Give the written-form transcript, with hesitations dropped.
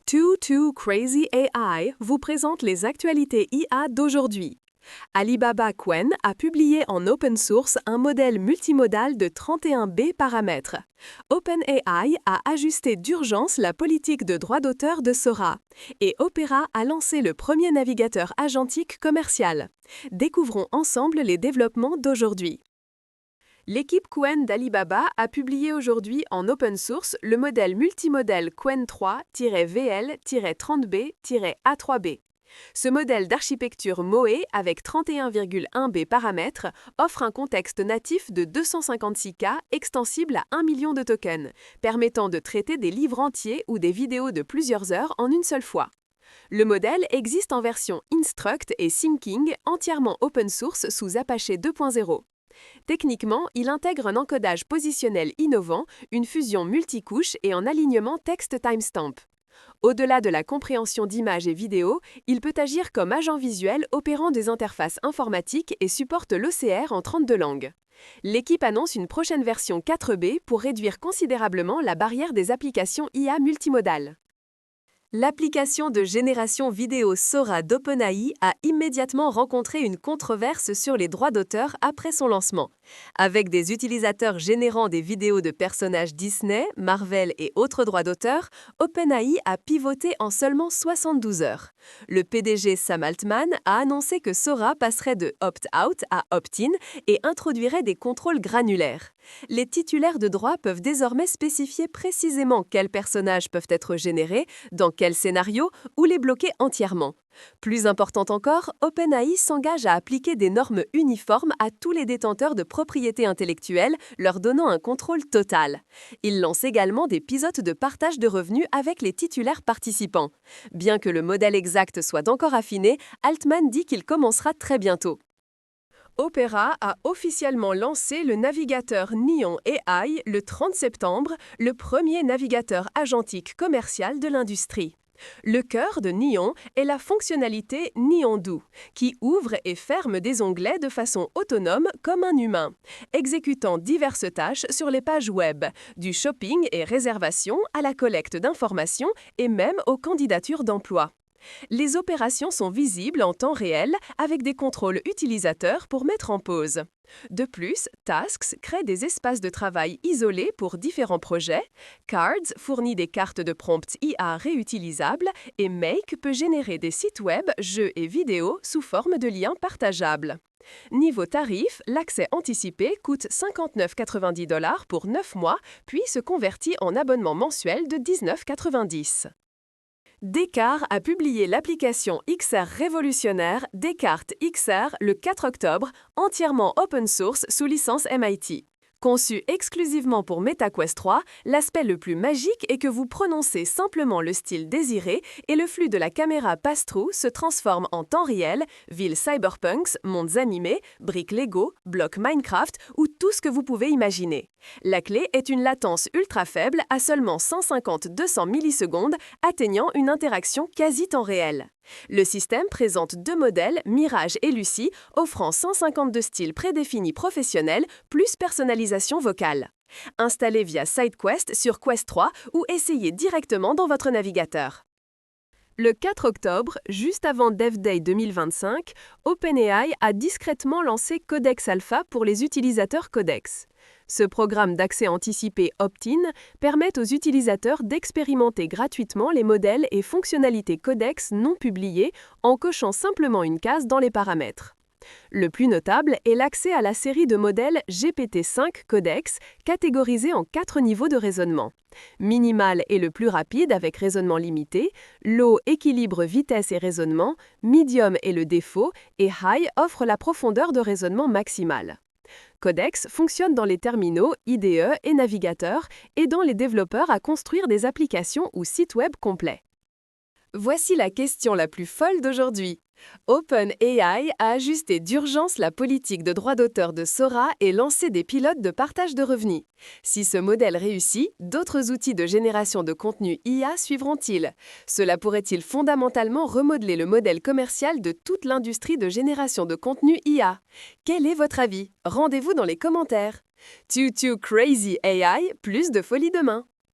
Too Crazy AI vous présente les actualités IA d'aujourd'hui. Alibaba Qwen a publié en open source un modèle multimodal de 31B paramètres. OpenAI a ajusté d'urgence la politique de droit d'auteur de Sora. Et Opera a lancé le premier navigateur agentique commercial. Découvrons ensemble les développements d'aujourd'hui. L'équipe Qwen d'Alibaba a publié aujourd'hui en open source le modèle multimodal Qwen 3-VL-30B-A3B. Ce modèle d'architecture MoE avec 31,1B paramètres offre un contexte natif de 256K extensible à 1 million de tokens, permettant de traiter des livres entiers ou des vidéos de plusieurs heures en une seule fois. Le modèle existe en version Instruct et Thinking entièrement open source sous Apache 2.0. Techniquement, il intègre un encodage positionnel innovant, une fusion multicouche et un alignement texte timestamp. Au-delà de la compréhension d'images et vidéos, il peut agir comme agent visuel opérant des interfaces informatiques et supporte l'OCR en 32 langues. L'équipe annonce une prochaine version 4B pour réduire considérablement la barrière des applications IA multimodales. L'application de génération vidéo Sora d'OpenAI a immédiatement rencontré une controverse sur les droits d'auteur après son lancement. Avec des utilisateurs générant des vidéos de personnages Disney, Marvel et autres droits d'auteur, OpenAI a pivoté en seulement 72 heures. Le PDG Sam Altman a annoncé que Sora passerait de opt-out à opt-in et introduirait des contrôles granulaires. Les titulaires de droits peuvent désormais spécifier précisément quels personnages peuvent être générés, dans quel scénario, ou les bloquer entièrement. Plus important encore, OpenAI s'engage à appliquer des normes uniformes à tous les détenteurs de propriété intellectuelle, leur donnant un contrôle total. Il lance également des pilotes de partage de revenus avec les titulaires participants. Bien que le modèle exact soit encore affiné, Altman dit qu'il commencera très bientôt. Opera a officiellement lancé le navigateur Neon AI le 30 septembre, le premier navigateur agentique commercial de l'industrie. Le cœur de Neon est la fonctionnalité Neon Do, qui ouvre et ferme des onglets de façon autonome comme un humain, exécutant diverses tâches sur les pages web, du shopping et réservation à la collecte d'informations et même aux candidatures d'emploi. Les opérations sont visibles en temps réel avec des contrôles utilisateurs pour mettre en pause. De plus, Tasks crée des espaces de travail isolés pour différents projets, Cards fournit des cartes de prompt IA réutilisables et Make peut générer des sites web, jeux et vidéos sous forme de liens partageables. Niveau tarif, l'accès anticipé coûte 59,90 $ pour 9 mois, puis se convertit en abonnement mensuel de 19,90 $. Descartes a publié l'application XR révolutionnaire Descartes XR le 4 octobre, entièrement open source sous licence MIT. Conçu exclusivement pour MetaQuest 3, l'aspect le plus magique est que vous prononcez simplement le style désiré et le flux de la caméra pass-through se transforme en temps réel, villes cyberpunks, mondes animés, briques Lego, blocs Minecraft ou tout ce que vous pouvez imaginer. La clé est une latence ultra faible à seulement 150-200 millisecondes, atteignant une interaction quasi temps réel. Le système présente deux modèles, Mirage et Lucie, offrant 152 styles prédéfinis professionnels plus personnalisation vocale. Installez via SideQuest sur Quest 3 ou essayez directement dans votre navigateur. Le 4 octobre, juste avant Dev Day 2025, OpenAI a discrètement lancé Codex Alpha pour les utilisateurs Codex. Ce programme d'accès anticipé opt-in permet aux utilisateurs d'expérimenter gratuitement les modèles et fonctionnalités Codex non publiés en cochant simplement une case dans les paramètres. Le plus notable est l'accès à la série de modèles GPT-5 Codex, catégorisés en 4 niveaux de raisonnement. Minimal est le plus rapide avec raisonnement limité, low équilibre vitesse et raisonnement, medium est le défaut et high offre la profondeur de raisonnement maximale. Codex fonctionne dans les terminaux, IDE et navigateurs, aidant les développeurs à construire des applications ou sites web complets. Voici la question la plus folle d'aujourd'hui. OpenAI a ajusté d'urgence la politique de droit d'auteur de Sora et lancé des pilotes de partage de revenus. Si ce modèle réussit, d'autres outils de génération de contenu IA suivront-ils? Cela pourrait-il fondamentalement remodeler le modèle commercial de toute l'industrie de génération de contenu IA? Quel est votre avis? Rendez-vous dans les commentaires. Too Crazy AI, plus de folie demain!